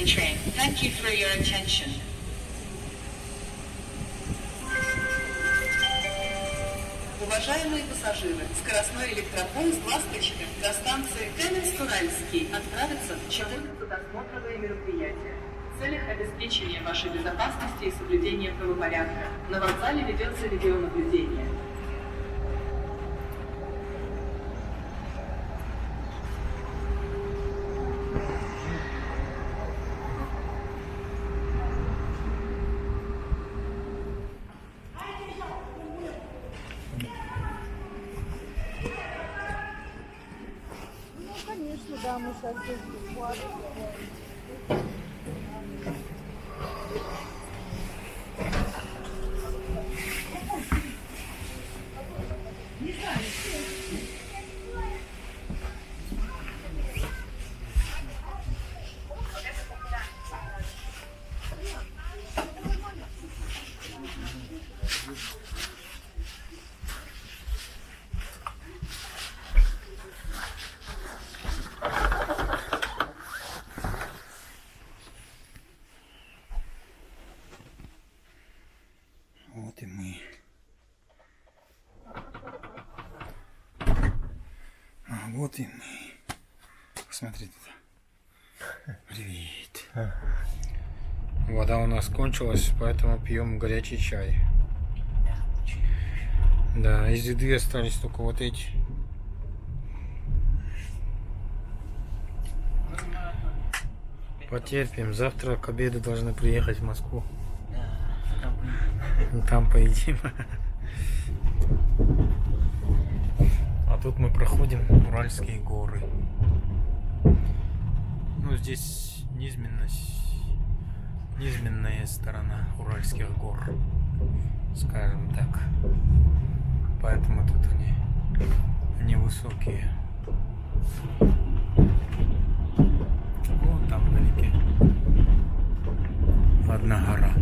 train. Thank you for your attention. Уважаемые пассажиры, скоростной электропоезд «Ласточка» до станции Каменск-Уральский отправится в 14-досмотровое мероприятие. В целях обеспечения вашей безопасности и соблюдения правопорядка на вокзале ведется видеонаблюдение. Конечно, да, мы сейчас здесь бесплатно. Вот и мы. А вот и мы. Посмотрите. Привет. Вода у нас кончилась, поэтому пьем горячий чай. Да, из еды остались только вот эти. Потерпим. Завтра к обеду должны приехать в Москву. Там поедим. А тут мы проходим Уральские горы. Ну, здесь низменная сторона Уральских гор, скажем так. Поэтому тут они высокие. Вот там вдалеке одна гора.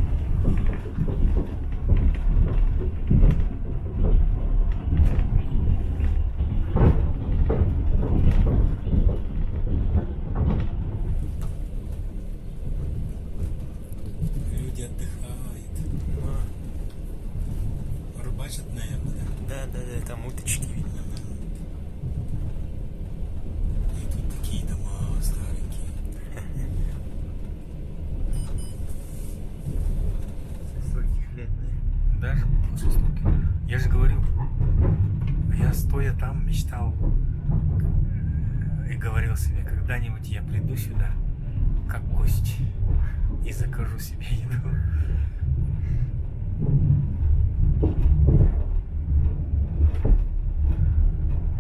Люди отдыхают. Рыбачат, наверное. Да, там уточки видно. И тут такие дома старенькие. Стольких лет, да? Даже после столько. Я же говорил, я стоя там мечтал и говорил себе, когда-нибудь я приду сюда как гость и закажу себе еду.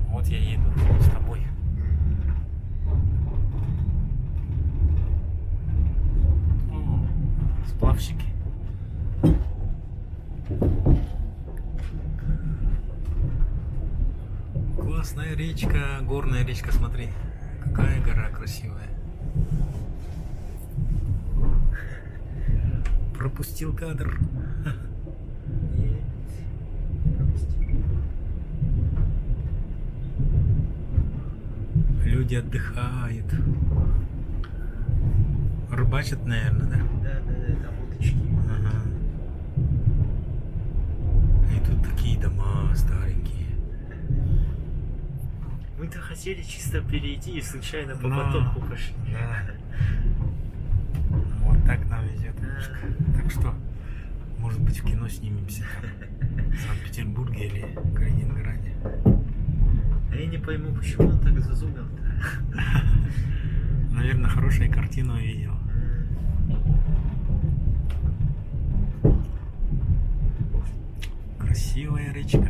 Вот я еду с тобой. О, сплавщики. Классная речка, горная речка, смотри, какая гора красивая. Пропустил кадр. Люди отдыхают. Рыбачат, наверное, да? Да, там уточки. Ага. И тут такие дома старенькие. Мы-то хотели чисто перейти и случайно по Но- потоку пошли. Да. Вот так нам везет. Так что, может быть, в кино снимемся там, в Санкт-Петербурге или Калининграде. А я не пойму, почему он так зазумил-то? Наверное, хорошую картину увидел. Красивая речка.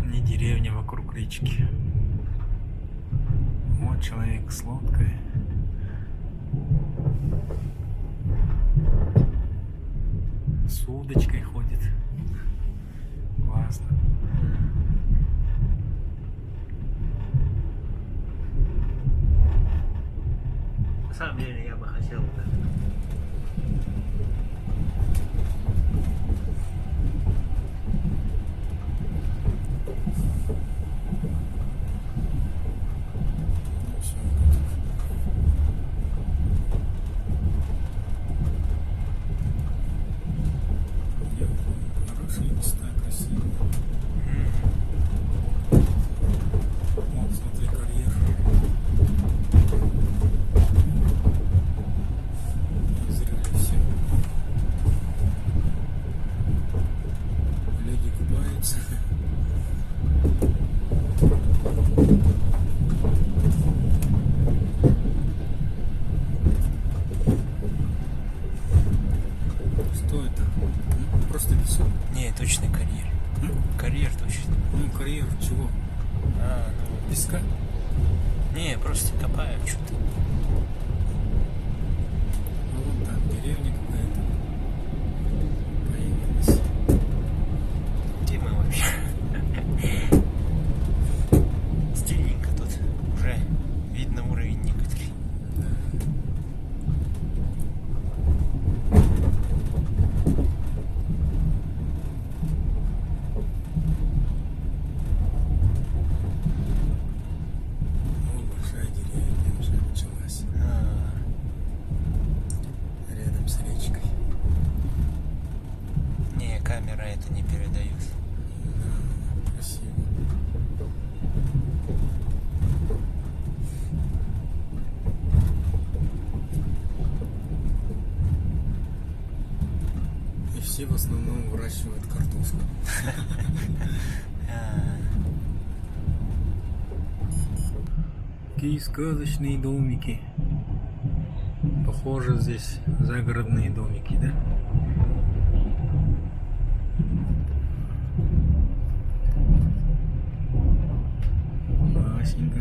Не деревня вокруг речки. Вот человек с лодкой. С удочкой ходит. Классно. На самом деле я бы хотел вот это. это? Просто песок? Не, точно карьер. Карьер точно. Ну, карьер чего? Ну, Песка? не, просто копают что-то. Ну, вон там деревня какая-то появилась. Где мы вообще? Стильненько тут. Уже видно уровень некоторый. Ну, большая деревня уже началась. Рядом с речкой. Не, камера это не передает. Да, красиво. И все в основном выращивают картошку. Какие сказочные домики. Похоже, здесь загородные домики, да? Классненько.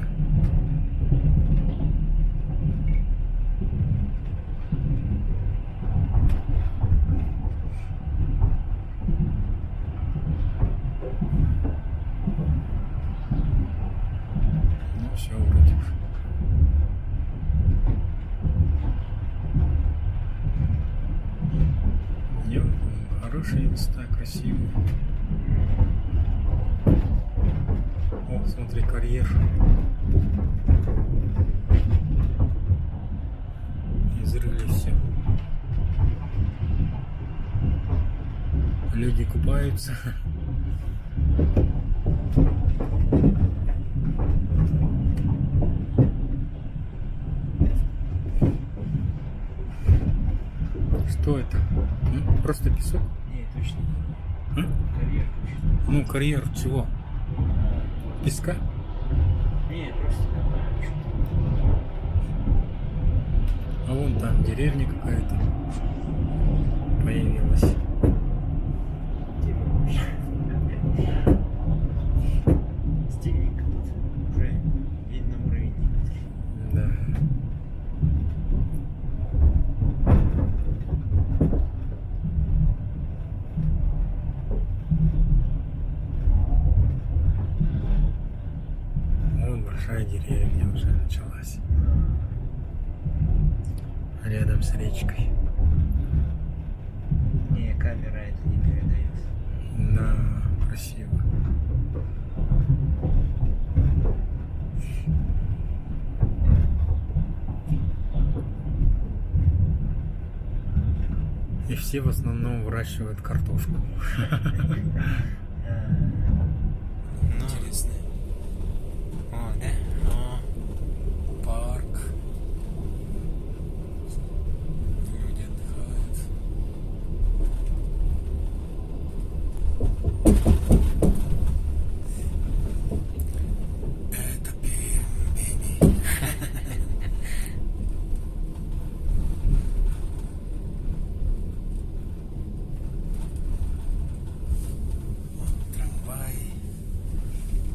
Ну все, вроде бы. Идем. Хорошие места, красивые. О, смотри, карьер. Изрыли все. Люди купаются. Что это? Просто песок? Не, точно. Карьер точно. Ну, карьер чего? Песка? Не, просто копают что-то. А вон там деревня какая-то появилась. Где мы вообще? Стильненько тут. Уже видно уровень некоторый. Да. Вон большая деревня уже началась. Рядом с речкой. Не, камера это не передает. Да, красиво. И все в основном выращивают картошку. Интересно. О, да? Парк. Люди отдыхают. Это Пермь. Трамваи,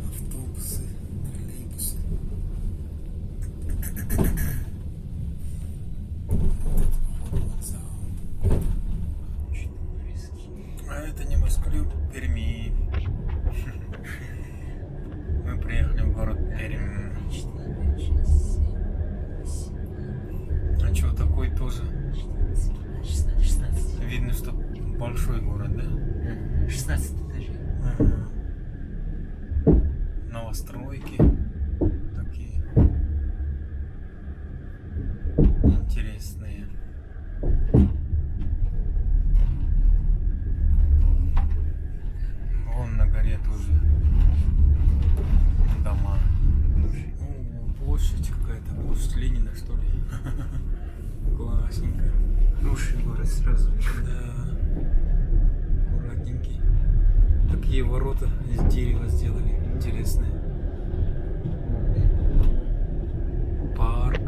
автобусы, троллейбусы. Вокзал. А это небоскреб Перми. Мы приехали в город Пермь. А что, такой тоже? 16. Видно, что большой город, да? 16 этажей. Ага. Новостройки такие интересные. Вон на горе тоже дома. О, площадь какая-то, площадь Ленина, что ли? Классненько. Лучший город сразу. Да. Аккуратненький. Такие ворота из дерева сделали. Интересные. Парк.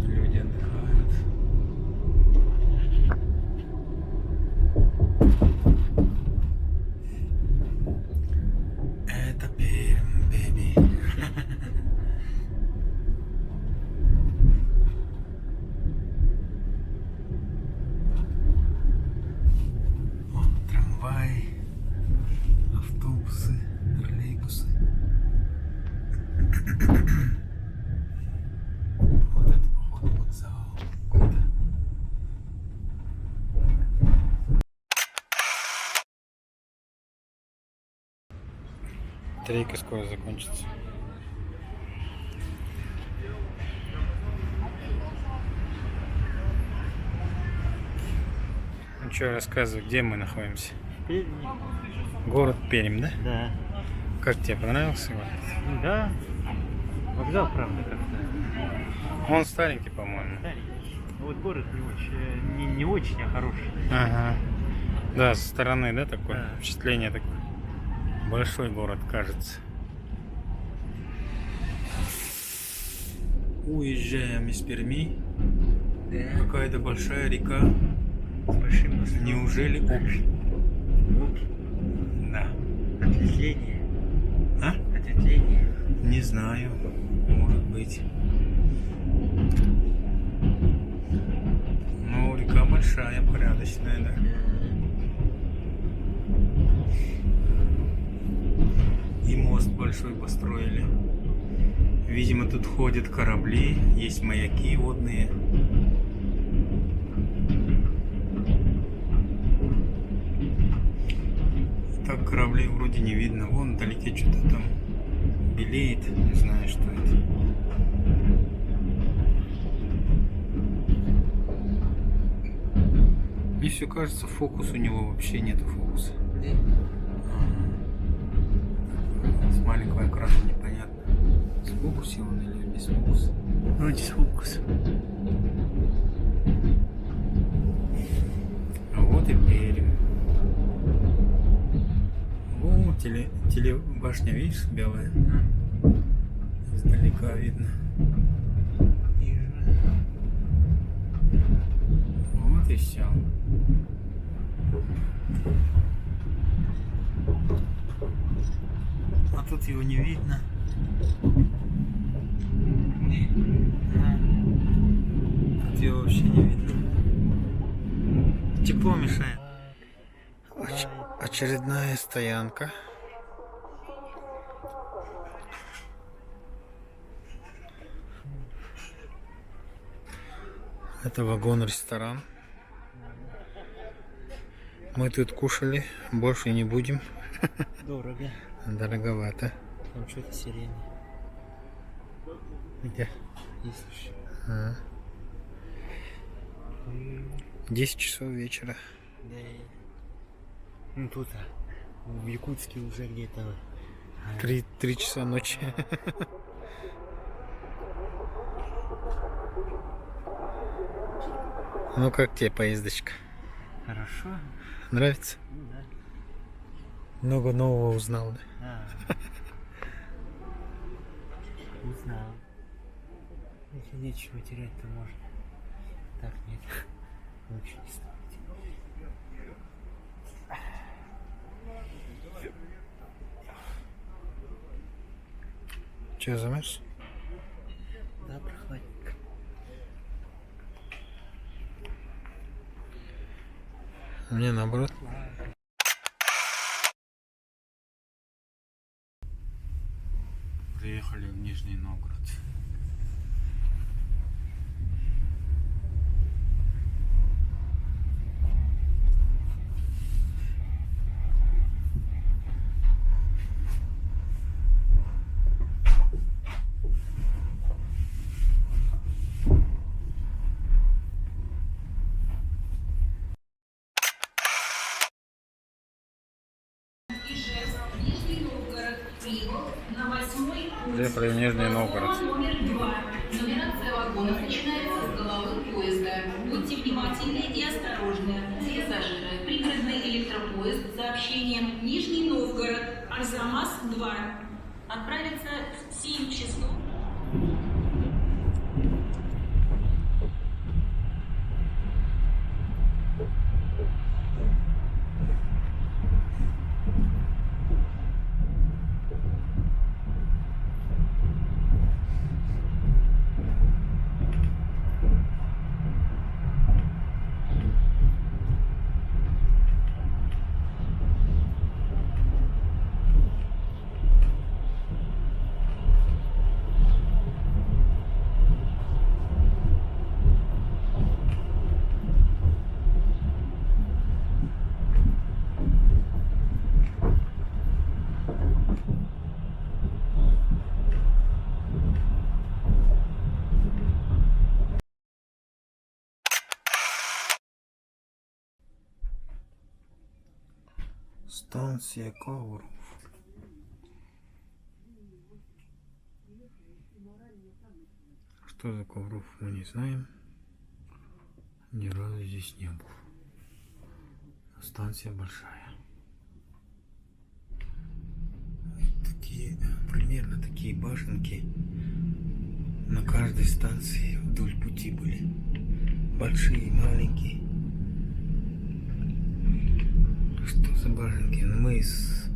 Люди отдыхают. автобусы, троллейбусы. Вот это, походу, вокзал какой-то. Батарейка скоро закончится. Ну что, рассказывай, где мы находимся? Перми. Город Пермь, да? Да. Как тебе понравился его? Да. Вокзал, правда, как-то. Он старенький, по-моему. Старенький. Вот город не очень, а хороший. Ага. Да, со стороны, да, такое Да. впечатление такое. Большой город, кажется. Уезжаем из Перми. Да. Какая-то большая река. С большим носом. Неужели Обь? Да. Ответвление. А? Ответвление. Не знаю. Может быть. Ну, река большая, порядочная, да. И мост большой построили. Видимо, тут ходят корабли, есть маяки водные. Так кораблей вроде не видно. Вон вдалеке что-то там белеет. Не знаю, что это. Мне все кажется, фокус у него вообще нету фокуса. С маленького экрана непонятно, с фокусе он или без фокуса. Вроде с фокус. А вот и Пермь. О, телебашня, видишь, белая? Издалека видно. Вот и все. А тут его не видно. Тут его вообще не видно. Тепло мешает. Очередная стоянка. Это вагон-ресторан. Мы тут кушали, больше не будем. Дорого. Дороговато. Там что-то сирена. Где? Если 10 часов вечера. Да. Ну тут, в Якутске уже где-то 3 часа ночи. Ну как тебе поездочка? хорошо. Нравится? Ну да. Много нового узнал, да? Узнал. Если нечего терять, то можно. Так нет. Лучше не стоит. Че, замерз? Да, прохладненько. Мне наоборот. Приехали в Нижний Новгород. Приехали в Нижний Новгород. Номер 2. Нумерация вагонов начинается с головы поезда. Будьте внимательны и осторожны. Пассажиры. Пригородный электропоезд с сообщением Нижний Новгород. Арзамас 2. Отправится в 7 часов. Станция Ковров. Что за Ковров, мы не знаем. Ни разу здесь не был. Но станция большая. Такие, примерно такие башенки на каждой станции вдоль пути были. Большие, маленькие. Что за башенки? Ну, мы с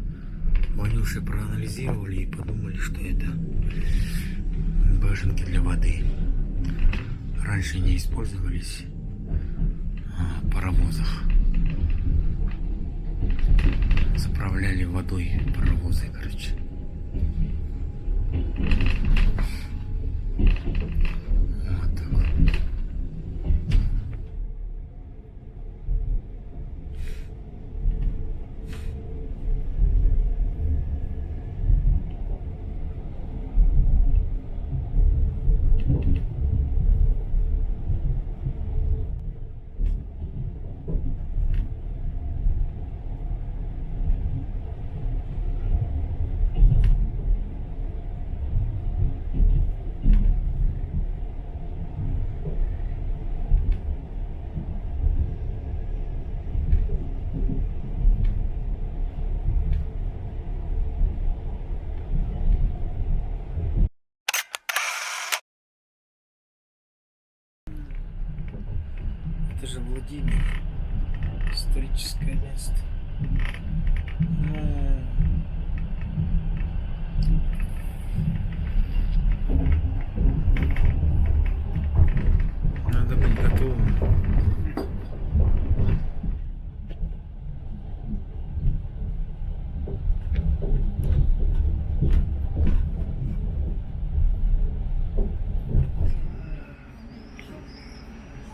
Ванюшей проанализировали и подумали, что это башенки для воды. Раньше не использовались в паровозах. Заправляли водой паровозы, короче. Вот так вот. Это же Владимир. Историческое место. Надо быть готовым.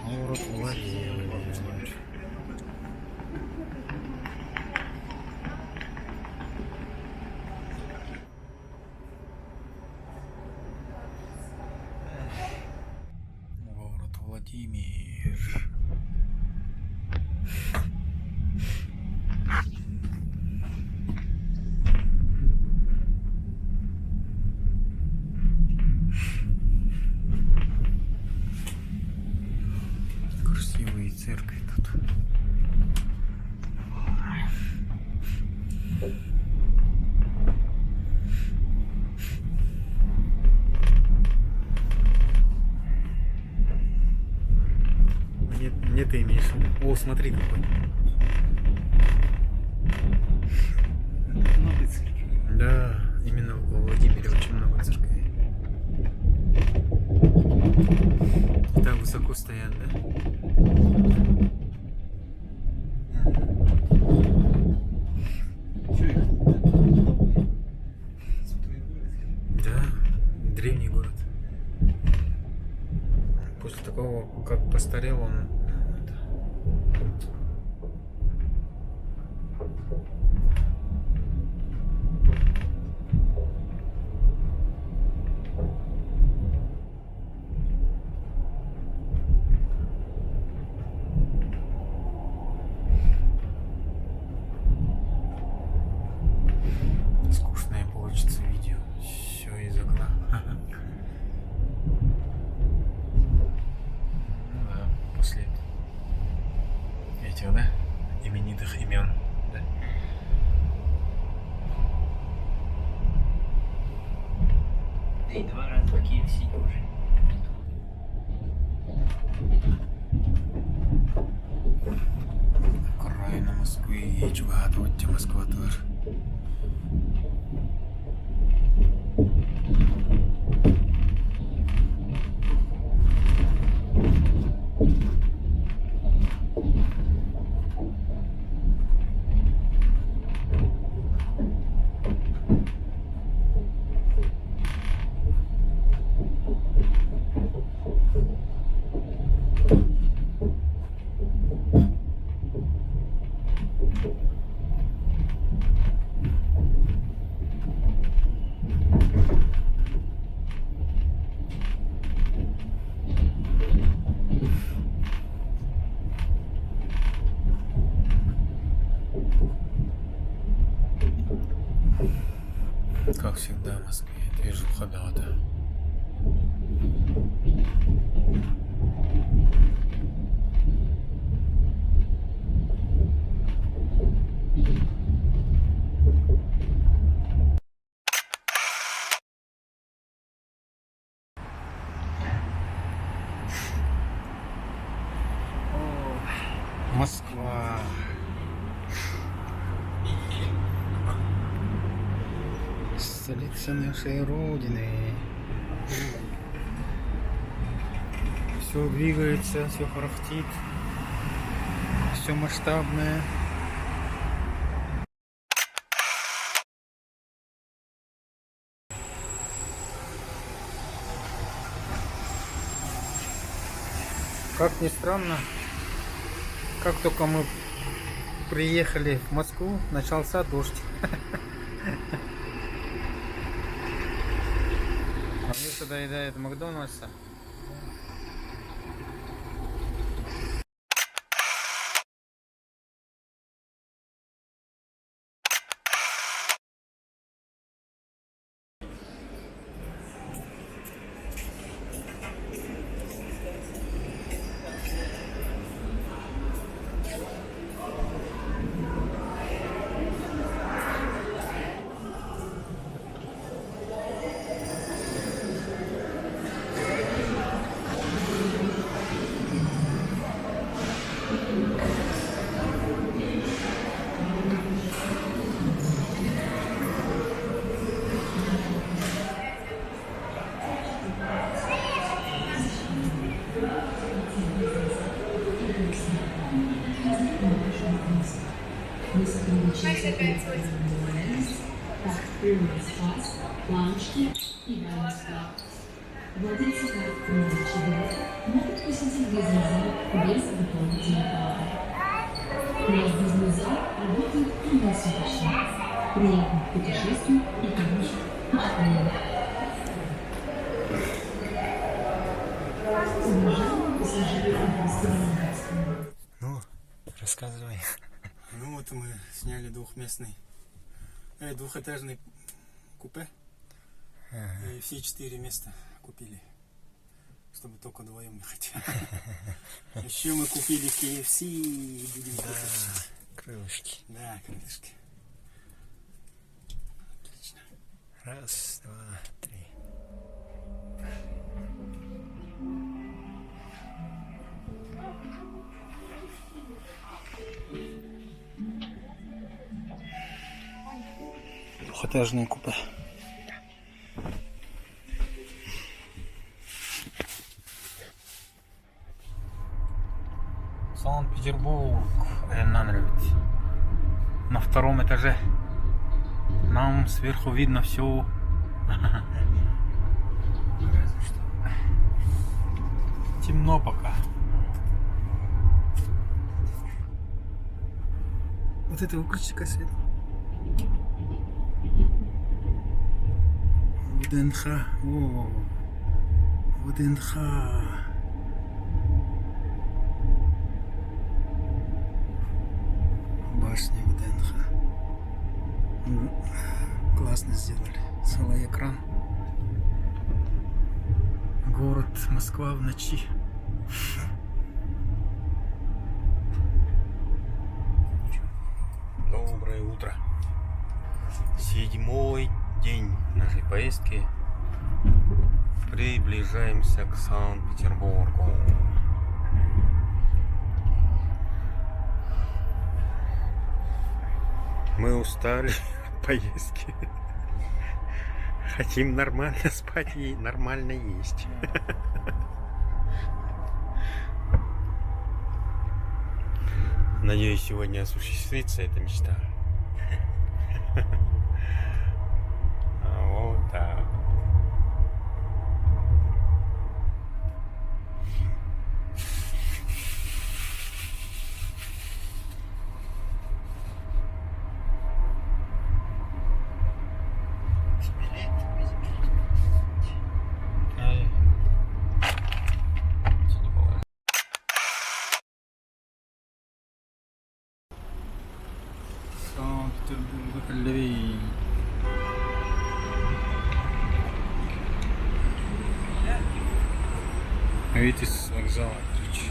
Город Владимир. Город Владимир. Красивые церкви тут. Мне ты имеешь в виду? О, смотри какой. Много церквей. Да, именно во Владимире очень много церквей. И так высоко стоят, да? Чё их? Святой город. Да, древний город. После такого, как постарел он, скучное получится видео. Все из окна. Ну да, после этих, да, именитых имен. Да. Да и 2 раза по KFC уже. Окраїна Москви, їч багатоття Москва теж. как всегда в Москве, движуха, да. Москва. Столица нашей Родины. Все двигается, все харахтит, все масштабное. Как ни странно, как только мы приехали в Москву, начался дождь. А вместо доедает Макдональдса. Лавочки и бальный склад. Владельцы карточных билетов могут посетить бизнес-зал без дополнительной платы. Наш бизнес-зал работает круглосуточно. Приятных путешествий и хороших впечатлений. Уважаемые пассажиры автобуса. Ну, рассказывай. Ну вот мы сняли двухэтажный купе. И все 4 места купили, чтобы только вдвоем ехать. Еще мы купили KFC и будем кушать. Крылышки. Да, крылышки. Отлично. Раз, два, три. Двухэтажное купе. Санкт-Петербург. Реально нравится. На втором этаже. Нам сверху видно все. Разве что темно пока. Вот это выключи-ка свет. ВДНХ. О, ВДНХ. Башня ВДНХ. Классно сделали. Целый экран. Город Москва в ночи. Доброе утро. 7-й день нашей поездки. Приближаемся к Санкт-Петербургу. Мы устали от поездки. Хотим нормально спать и нормально есть. Надеюсь, сегодня осуществится эта мечта. Вот так. Санкт-Петербург, Львив. Видите, с вокзала ключ.